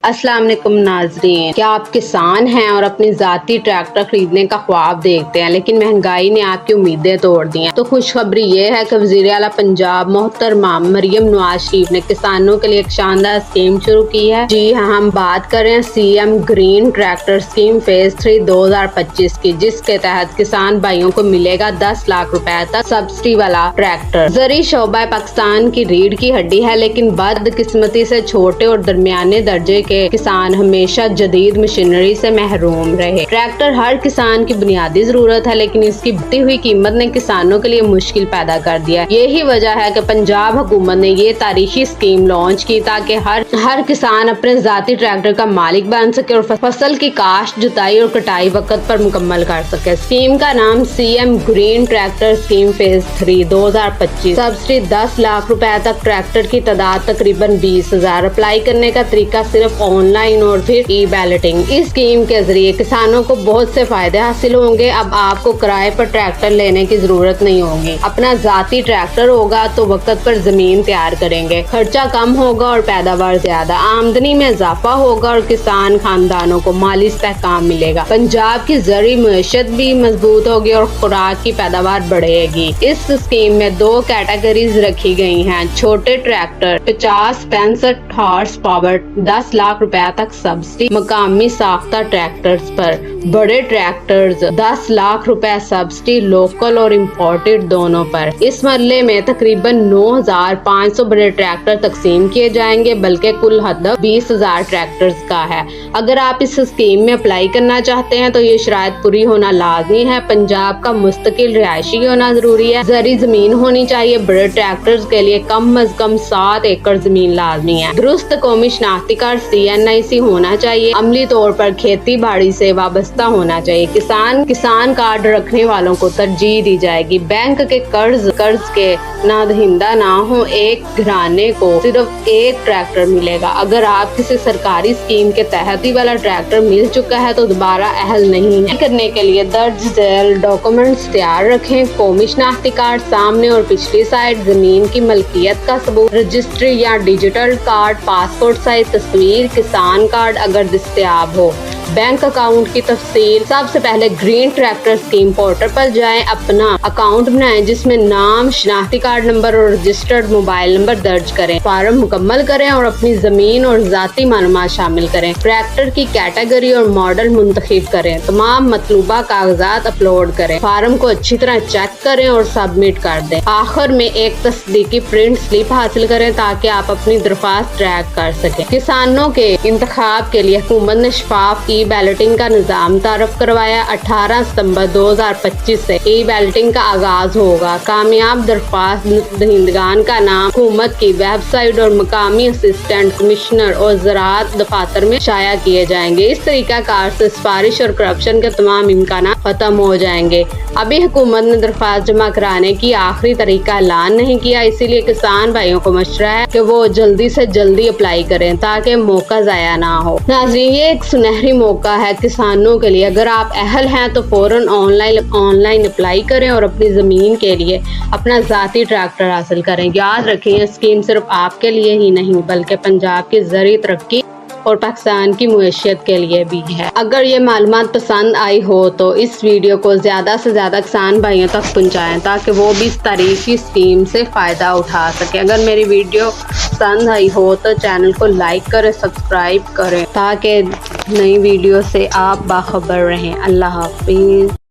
अस्सलाम वालेकुम नाजरीन, क्या आप किसान हैं और अपनी ज़ाती ट्रैक्टर खरीदने का ख्वाब देखते हैं लेकिन महंगाई ने आपकी उम्मीदें तोड़ दी हैं? तो खुशखबरी ये है कि वज़ीर आला पंजाब मोहतरमा मरियम नवाज शरीफ ने किसानों के लिए एक शानदार स्कीम शुरू की है। जी हाँ, हम बात कर रहे हैं CM green tractor scheme phase 3 2025 की, जिसके तहत किसान भाइयों को मिलेगा 10 लाख रुपए तक सब्सिडी वाला ट्रैक्टर। ज़री शोबा पाकिस्तान की रीढ़ की हड्डी है, लेकिन बदकिस्मती से छोटे और दरमियाने दर्जे के किसान हमेशा जदीद मशीनरी से महरूम रहे। ट्रैक्टर हर किसान की बुनियादी जरूरत है, लेकिन इसकी बढ़ती हुई कीमत ने किसानों के लिए मुश्किल पैदा कर दिया। यही वजह है कि पंजाब हुकूमत ने ये तारीखी स्कीम लॉन्च की ताकि हर किसान अपने जाती ट्रैक्टर का मालिक बन सके और फसल की काश्त, जुताई और कटाई वक्त पर मुकम्मल कर सके। स्कीम का नाम CM green tractor scheme phase 3 2025। Subsidy 10 lakh रुपए तक, ट्रैक्टर की तादाद तकरीबन 20,000। अप्लाई करने का तरीका सिर्फ ऑनलाइन और फिर ई-बैलेटिंग। इस स्कीम के जरिए किसानों को बहुत से फायदे हासिल होंगे। अब आपको किराए पर ट्रैक्टर लेने की जरूरत नहीं होगी। अपना जाती ट्रैक्टर होगा तो वक्त पर जमीन तैयार करेंगे, खर्चा कम होगा और पैदावार ज्यादा, आमदनी में इजाफा होगा और किसान खानदानों को माली इस्तेहकाम मिलेगा। पंजाब की जरी मईशत भी मजबूत होगी और खुराक की पैदावार बढ़ेगी। इस स्कीम में 2 कैटेगरीज रखी गई हैं। छोटे ट्रैक्टर 50-65 हॉर्स पावर 10 लाख रुपए तक सब्सिडी मकामी साख्ता ट्रैक्टर्स पर। बड़े ट्रैक्टर्स 10 लाख रुपए सब्सिडी लोकल और इम्पोर्टेड दोनों पर। इस मरले में तकरीबन 9,500 बड़े ट्रैक्टर तकसीम किए जाएंगे, बल्कि कुल हदफ 20,000 ट्रैक्टर्स का है। अगर आप इस स्कीम में अप्लाई करना चाहते हैं तो ये शराइत पूरी होना लाजमी है। पंजाब का मुस्तकिल रिहायशी होना जरूरी है, जरी जमीन होनी चाहिए। बड़े ट्रैक्टर्स के लिए कम अज कम 7 एकड़ जमीन लाजमी है। दुरुस्त कौमी शनाख्ती कार्ड CNIC होना चाहिए। अमली तौर पर खेती बाड़ी से वाबस्ता होना चाहिए। किसान कार्ड रखने वालों को तरजीह दी जाएगी। बैंक के कर्ज के ना दहिंदा ना हो, एक घराने को सिर्फ एक ट्रैक्टर मिलेगा। अगर आप किसी सरकारी स्कीम के तहत ही वाला ट्रैक्टर मिल चुका है तो दोबारा अहल नहीं है। करने के लिए दर्ज झैल डॉक्यूमेंट्स तैयार रखें। कौमी शनाख्ती कार्ड सामने और पिछली साइड, जमीन की मलकियत का सबूत, रजिस्ट्री या डिजिटल कार्ड, पासपोर्ट साइज तस्वीर, किसान कार्ड अगर दस्तयाब हो, बैंक अकाउंट की तफसील। सबसे पहले ग्रीन ट्रैक्टर स्कीम पोर्टल पर जाएं, अपना अकाउंट बनाएं जिसमें नाम, शनाख्ती कार्ड नंबर और रजिस्टर्ड मोबाइल नंबर दर्ज करें। फार्म मुकम्मल करें और अपनी जमीन और जाती मालूमात शामिल करें। ट्रैक्टर की कैटेगरी और मॉडल मुंतखब करें। तमाम मतलूबा कागजात अपलोड करें। फार्म को अच्छी तरह चेक करें और सबमिट कर दें। आखिर में एक तस्दीकी प्रिंट स्लिप हासिल करें ताकि आप अपनी दरख्वास्त ट्रैक कर सकें। किसानों के इंतखाब के लिए हुकूमत ने शफाफ ई-बैलेटिंग का निजाम तारफ करवाया। 18 सितंबर 2025 से ई-बैलेटिंग का आगाज होगा। कामयाब दरख्वास्त दहिंदगान का नाम हुकूमत की वेबसाइट और मकामी असिस्टेंट कमिश्नर और ज़राअत दफातर में शाया किए जाएंगे। इस तरीका कार से सिफारिश और करप्शन के तमाम इम्कान खत्म हो जाएंगे। अभी हुकूमत ने दरख्वास्त जमा कराने की आखिरी तरीका ऐलान नहीं किया, इसीलिए किसान भाइयों को मशवरा है कि वो जल्दी से जल्दी अप्लाई करें ताकि मौका ज़ाया ना हो। नाज़रीन, ये एक सुनहरी मौका है किसानों के लिए। अगर आप अहल हैं तो फौरन ऑनलाइन अप्लाई करें और अपनी ज़मीन के लिए अपना ज़ाती ट्रैक्टर हासिल करें। याद रखें, ये स्कीम सिर्फ आपके लिए ही नहीं बल्कि पंजाब की ज़री तरक्की और पाकिस्तान की मुईशत के लिए भी है। अगर ये मालूमात पसंद आई हो तो इस वीडियो को ज़्यादा से ज़्यादा किसान भाइयों तक पहुँचाएँ ताकि वो भी इस तारीखी स्कीम से फ़ायदा उठा सकें। अगर मेरी वीडियो पसंद आई हो तो चैनल को लाइक करें, सब्सक्राइब करें ताकि नई वीडियो से आप बाखबर रहें। अल्लाह हाफिज़।